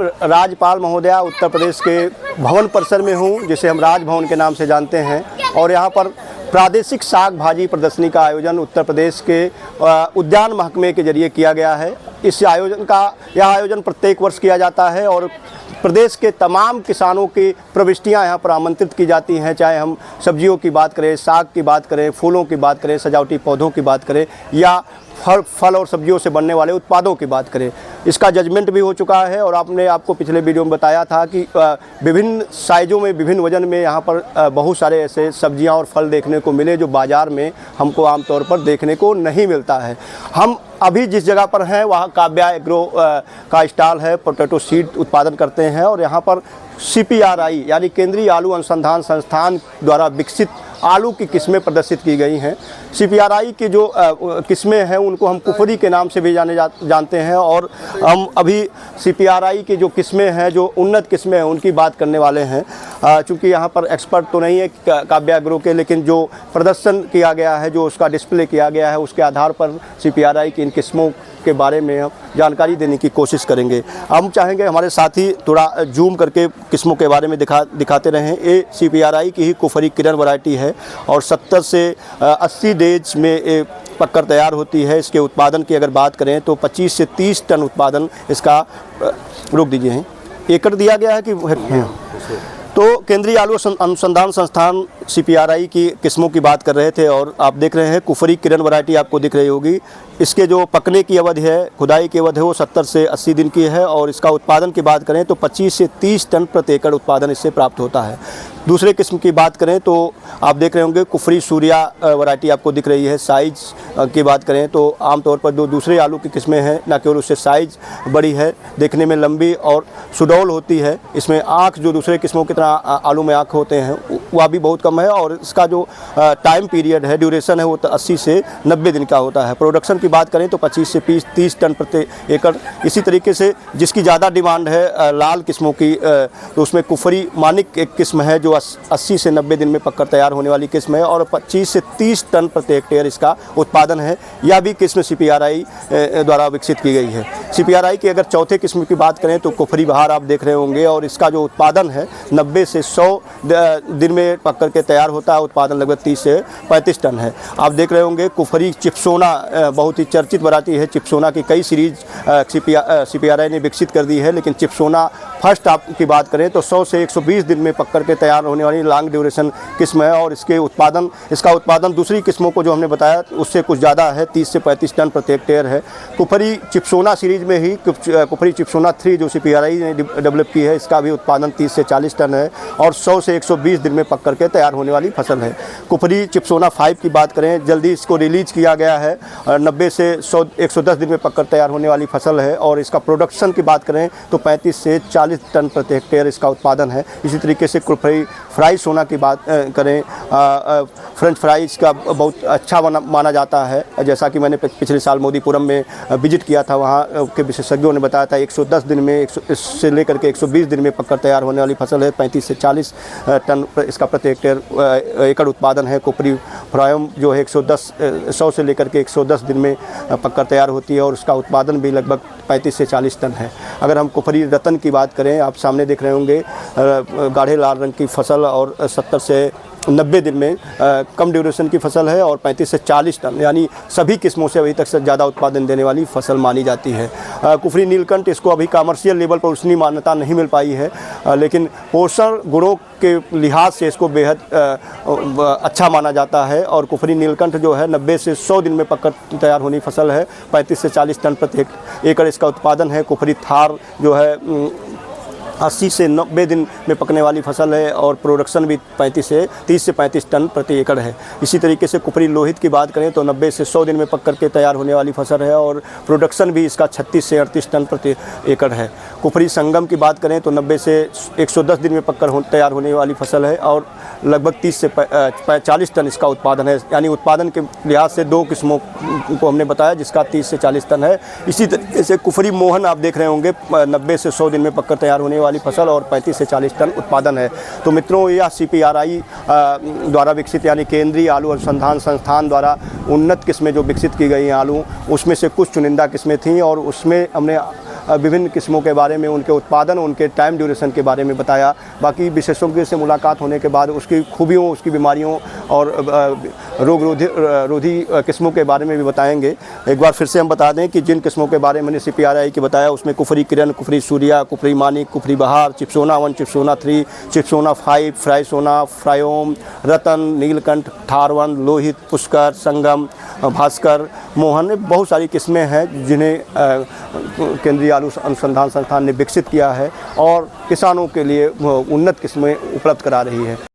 राज्यपाल महोदया उत्तर प्रदेश के भवन परिसर में हूँ, जिसे हम राजभवन के नाम से जानते हैं। और यहाँ पर प्रादेशिक साग भाजी प्रदर्शनी का आयोजन उत्तर प्रदेश के उद्यान महकमे के जरिए किया गया है। यह आयोजन प्रत्येक वर्ष किया जाता है और प्रदेश के तमाम किसानों की प्रविष्टियां यहाँ पर आमंत्रित की जाती हैं, चाहे हम सब्जियों की बात करें, साग की बात करें, फूलों की बात करें, सजावटी पौधों की बात करें या फल और सब्जियों से बनने वाले उत्पादों की बात करें। इसका जजमेंट भी हो चुका है और आपको पिछले वीडियो में बताया था कि विभिन्न साइज़ों में, विभिन्न वजन में यहाँ पर बहुत सारे ऐसे सब्जियाँ और फल देखने को मिले जो बाज़ार में हमको आमतौर पर देखने को नहीं मिलता है। हम अभी जिस जगह पर हैं वहाँ काव्या एग्रो का स्टॉल है, पोटैटो सीड उत्पादन करते हैं और यहाँ पर CPRI यानी केंद्रीय आलू अनुसंधान संस्थान द्वारा विकसित आलू की किस्में प्रदर्शित की गई हैं। CPRI की जो किस्में हैं उनको हम कुफरी के नाम से भी जानते हैं और हम अभी CPRI की जो किस्में हैं, जो उन्नत किस्में हैं, उनकी बात करने वाले हैं। चूँकि यहाँ पर एक्सपर्ट तो नहीं है काव्या एग्रो के, लेकिन जो प्रदर्शन किया गया है, जो उसका डिस्प्ले किया गया है, उसके आधार पर CPRI की इन किस्मों के बारे में हम जानकारी देने की कोशिश करेंगे। हम चाहेंगे हमारे साथी थोड़ा जूम करके किस्मों के बारे में दिखाते रहें। ये CPRI की ही कुफरी किरण वैरायटी है और 70 से 80 डेज में ये पककर तैयार होती है। इसके उत्पादन की अगर बात करें तो 25 से 30 टन उत्पादन इसका रोक दीजिए एकड़ दिया गया है कि तो केंद्रीय आलू अनुसंधान संस्थान CPRI की किस्मों की बात कर रहे थे और आप देख रहे हैं कुफरी किरण वैरायटी आपको दिख रही होगी। इसके जो पकने की अवधि है, खुदाई की अवधि है, वो 70 से 80 दिन की है और इसका उत्पादन की बात करें तो 25 से 30 टन प्रति एकड़ उत्पादन इससे प्राप्त होता है। दूसरे किस्म की बात करें तो आप देख रहे होंगे कुफरी सूर्या वैरायटी आपको दिख रही है। साइज़ की बात करें तो आमतौर पर जो दूसरे आलू की किस्में हैं, न केवल उससे साइज़ बड़ी है, देखने में लंबी और सुडौल होती है। इसमें आँख जो दूसरे किस्मों की तरह आलू में आँख होते हैं वह भी बहुत कम है और इसका जो टाइम पीरियड है, ड्यूरेशन है, वो 80 से 90 दिन का होता है। प्रोडक्शन की बात करें तो 25 से 30 टन प्रति एकड़। इसी तरीके से जिसकी ज़्यादा डिमांड है लाल किस्मों की, तो उसमें कुफरी मानिक एक किस्म है जो 80 से 90 दिन में पककर तैयार होने वाली किस्म है और 25 से 30 टन प्रति हेक्टेयर इसका उत्पादन है। यह भी किस्म CPRI द्वारा विकसित की गई है। CPRI की अगर चौथे किस्म की बात करें तो कुफरी बहार आप देख रहे होंगे और इसका जो उत्पादन है 90 से 100 दिन में पककर के तैयार होता है। उत्पादन लगभग 30 से 35 टन है। आप देख रहे होंगे कुफरी चिप्सोना बहुत ही चर्चित वैरायटी है। चिप्सोना की कई सीरीज CPRI ने विकसित कर दी है, लेकिन चिप्सोना फर्स्ट आप की बात करें तो 100 से 120 दिन में पककर के तैयार होने वाली लॉन्ग ड्यूरेशन किस्म है और इसका उत्पादन दूसरी किस्मों को जो हमने बताया उससे कुछ ज़्यादा है, 30 से 35 टन प्रति हेक्टेयर है। कुफरी चिप्सोना सीरीज में ही कुफरी चिप्सोना 3 जो CPRI ने डेवलप की है, इसका भी उत्पादन 30 से 40 टन है और 100 से 120 दिन में पक करके तैयार होने वाली फसल है। कुफरी चिप्सोना 5 की बात करें, जल्दी इसको रिलीज किया गया है, 90 से 110 दिन में पककर तैयार होने वाली फसल है और इसका प्रोडक्शन की बात करें तो 35 से 40 टन प्रति हेक्टेयर इसका उत्पादन है। इसी तरीके से कुफरी फ्राई सोना की बात करें, फ्रेंच फ्राइज़ का बहुत अच्छा माना जाता है। जैसा कि मैंने पिछले साल मोदीपुरम में विजिट किया था, वहाँ के विशेषज्ञों ने बताया था 110 दिन में इससे लेकर के 120 दिन में पककर तैयार होने वाली फसल है। 35 से 40 टन इसका प्रति हेक्टेयर एकड़ उत्पादन है। कुफरी फ्रायम जो है 100 से लेकर के 110 दिन में पककर तैयार होती है और उसका उत्पादन भी लगभग 35 से 40 टन है। अगर हम कुफरी रतन की बात करें, आप सामने देख रहे होंगे गाढ़े लाल रंग की फसल और 70 से 90 दिन में कम ड्यूरेशन की फसल है और 35 से 40 टन यानी सभी किस्मों से अभी तक से ज़्यादा उत्पादन देने वाली फसल मानी जाती है। कुफरी नीलकंठ, इसको अभी कमर्शियल लेवल पर उतनी मान्यता नहीं मिल पाई है, लेकिन पोषण गुणों के लिहाज से इसको बेहद अच्छा माना जाता है और कुफरी नीलकंठ जो है 90 से 100 दिन में पककर तैयार होनी फसल है। 35 से 40 टन प्रति एकड़ इसका उत्पादन है। कुफरी थार जो है 80 से 90 दिन में पकने वाली फसल है और प्रोडक्शन भी 30 से 35 टन प्रति एकड़ है। इसी तरीके से कुफरी लोहित की बात करें तो 90 से 100 दिन में पक करके तैयार होने वाली फसल है और प्रोडक्शन भी इसका 36 से 38 टन प्रति एकड़ है। कुफरी संगम की बात करें तो 90 से 110 दिन में पककर तैयार होने वाली फसल है और लगभग 30 से 40 टन इसका उत्पादन है। यानी उत्पादन के लिहाज से दो किस्मों को हमने बताया जिसका 30 से 40 टन है। इसी तरीके से कुफरी मोहन आप देख रहे होंगे 90 से 100 दिन में पककर तैयार होने वाली फसल और 35 से 40 टन उत्पादन है। तो मित्रों, यह CPRI द्वारा विकसित यानी केंद्रीय आलू अनुसंधान संस्थान द्वारा उन्नत किस्में जो विकसित की गई हैं आलू, उसमें से कुछ चुनिंदा किस्में थीं और उसमें हमने विभिन्न किस्मों के बारे में, उनके उत्पादन, उनके टाइम ड्यूरेशन के बारे में बताया। बाकी विशेषज्ञों से मुलाकात होने के बाद उसकी खूबियों, उसकी बीमारियों और रोग रोधी किस्मों के बारे में भी बताएंगे। एक बार फिर से हम बता दें कि जिन किस्मों के बारे में मैंने CPRI की बताया उसमें कुफरी किरण, कुफरी सूर्या, कुफरी मानिक, कुफरी बहार, चिप्सोना 1, चिप्सोना 3, चिप्सोना 5, फ्राइसोना, फ्रायोम, रतन, नीलकंठ, थारवन, लोहित, पुष्कर, संगम, भास्कर, मोहन, बहुत सारी किस्में हैं जिन्हें केंद्रीय आलू अनुसंधान संस्थान ने विकसित किया है और किसानों के लिए उन्नत किस्में उपलब्ध करा रही है।